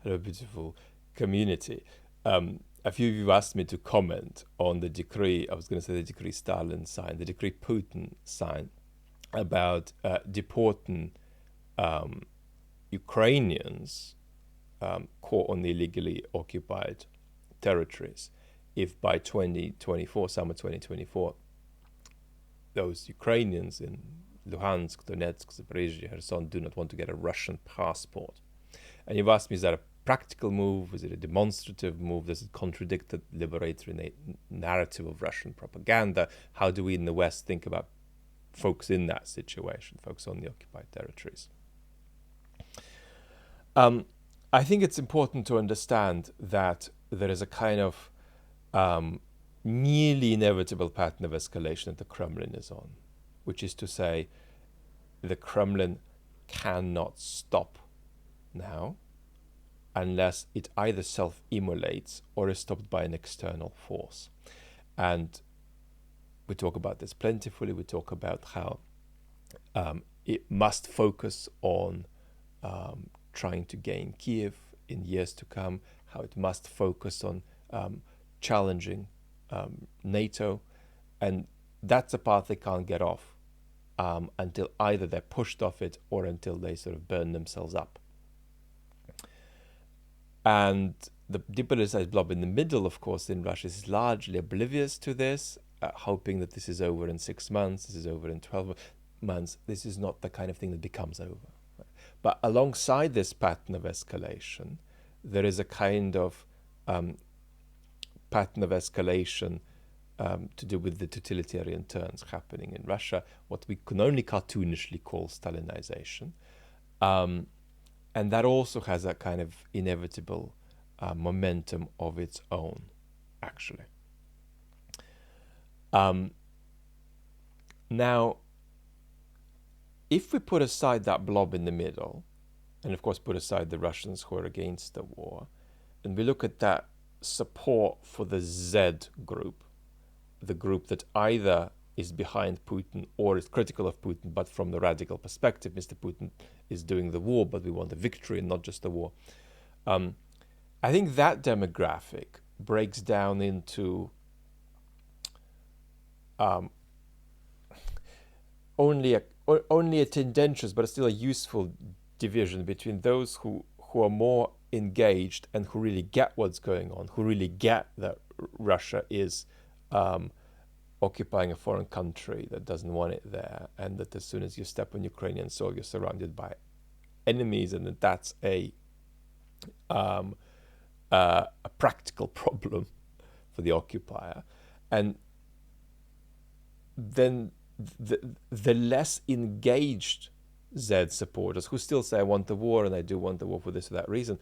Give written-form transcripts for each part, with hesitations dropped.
Hello, beautiful community. A few of you asked me to comment on the decree, I was going to say the decree Stalin signed, the decree Putin signed about deporting Ukrainians caught on the illegally occupied territories if by 2024, summer 2024, those Ukrainians in Luhansk, Donetsk, Zaporizhzhia, Kherson do not want to get a Russian passport. And you've asked me, is that a practical move? Is it a demonstrative move? Does it contradict the liberatory narrative of Russian propaganda? How do we in the West think about folks in that situation, folks on the occupied territories? I think it's important to understand that there is a kind of nearly inevitable pattern of escalation that the Kremlin is on, which is to say, the Kremlin cannot stop now unless it either self-immolates or is stopped by an external force. And we talk about this plentifully. We talk about how it must focus on trying to gain Kiev in years to come, how it must focus on challenging NATO. And that's a path they can't get off until either they're pushed off it or until they sort of burn themselves up. And the depoliticized blob in the middle, of course, in Russia is largely oblivious to this, hoping that this is over in 6 months, this is over in 12 months. This is not the kind of thing that becomes over. But alongside this pattern of escalation, there is a kind of pattern of escalation to do with the totalitarian turns happening in Russia, what we can only cartoonishly call Stalinization. And that also has a kind of inevitable momentum of its own, actually. Now, if we put aside that blob in the middle, and of course put aside the Russians who are against the war, and we look at that support for the Z group, the group that either is behind Putin or is critical of Putin, but from the radical perspective, Mr. Putin is doing the war, but we want a victory and not just a war. I think that demographic breaks down into only a tendentious but still a useful division between those who are more engaged and who really get what's going on, who really get that Russia is occupying a foreign country that doesn't want it there, and that as soon as you step on Ukrainian soil, you're surrounded by enemies, and that that's a practical problem for the occupier. And then the less engaged Z supporters, who still say, I want the war, and I do want the war for this or that reason,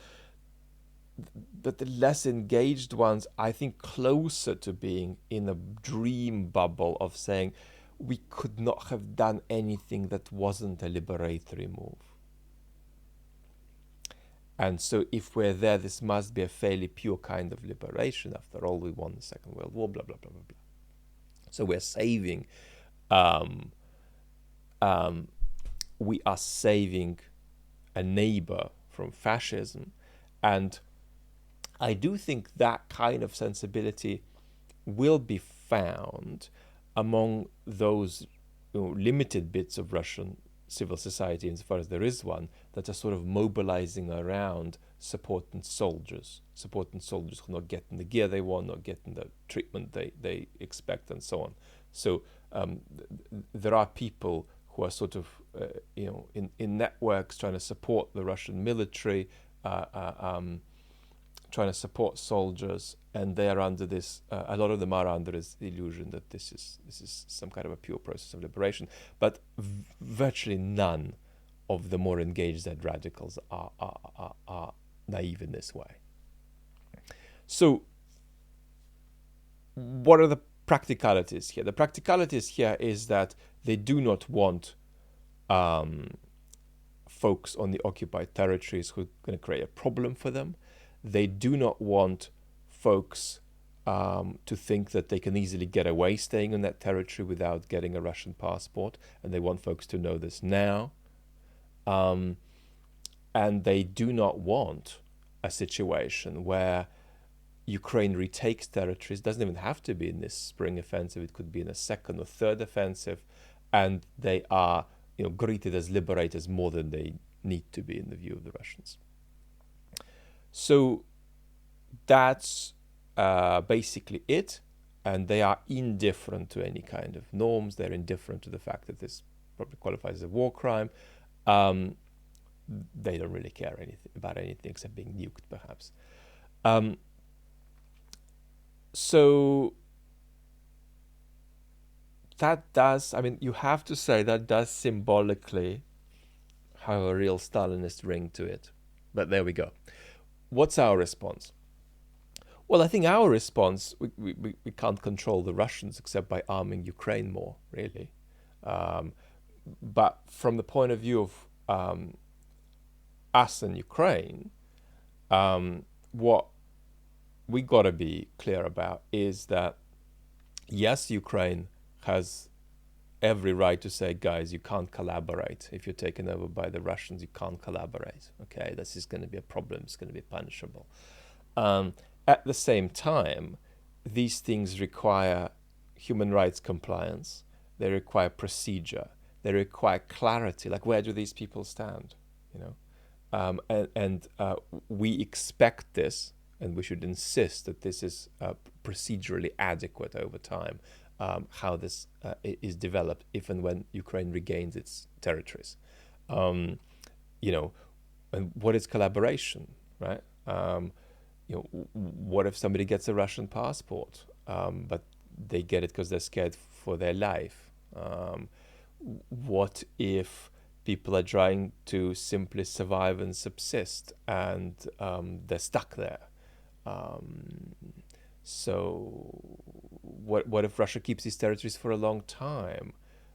but the less engaged ones, I think, closer to being in a dream bubble of saying, we could not have done anything that wasn't a liberatory move. And so if we're there, this must be a fairly pure kind of liberation. After all, we won the Second World War, blah, blah, blah, blah, blah. So we're saving, we are saving a neighbor from fascism. And I do think that kind of sensibility will be found among those limited bits of Russian civil society, insofar as there is one, that are sort of mobilizing around supporting soldiers who are not getting the gear they want, not getting the treatment they expect, and so on. So there are people who are sort of, in networks trying to support the Russian military, trying to support soldiers, and they are under this. A lot of them are under this illusion that this is some kind of a pure process of liberation. But virtually none of the more engaged Zed radicals are naive in this way. So, what are the practicalities here? The practicalities here is that they do not want folks on the occupied territories who are going to create a problem for them. They do not want folks to think that they can easily get away staying on that territory without getting a Russian passport, and they want folks to know this now. And they do not want a situation where Ukraine retakes territories. Doesn't even have to be in this spring offensive. It could be in a second or third offensive, and they are, greeted as liberators more than they need to be in the view of the Russians. So that's basically it, and they are indifferent to any kind of norms. They're indifferent to the fact that this probably qualifies as a war crime. They don't really care about anything except being nuked, perhaps. So that does, you have to say that does symbolically have a real Stalinist ring to it. But there we go. What's our response? Well, I think our response, we can't control the Russians except by arming Ukraine more, really. But from the point of view of us and Ukraine, what we got to be clear about is that, yes, Ukraine has every right to say, guys, you can't collaborate. If you're taken over by the Russians, you can't collaborate. Okay, this is going to be a problem. It's going to be punishable. At the same time, these things require human rights compliance. They require procedure. They require clarity. Like, where do these people stand? We expect this, and we should insist that this is procedurally adequate over time. How this is developed, if and when Ukraine regains its territories, and what is collaboration, right? What if somebody gets a Russian passport, but they get it because they're scared for their life? What if people are trying to simply survive and subsist, and they're stuck there? So what if Russia keeps these territories for a long time?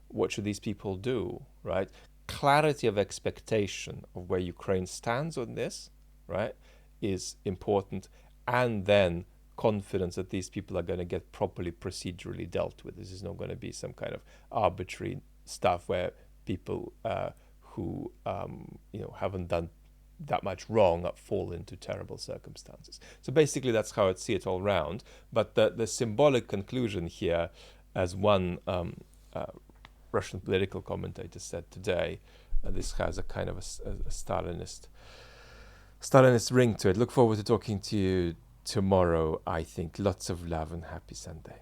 What should these people do, right? Clarity of expectation of where Ukraine stands on this, right, is important. And then confidence that these people are going to get properly procedurally dealt with. This is not going to be some kind of arbitrary stuff where people who haven't done that much wrong fall into terrible circumstances. So basically that's how I'd see it all round. But the symbolic conclusion here, as one Russian political commentator said today, this has a kind of a Stalinist ring to it. Look forward to talking to you tomorrow, I think. Lots of love and happy Sunday.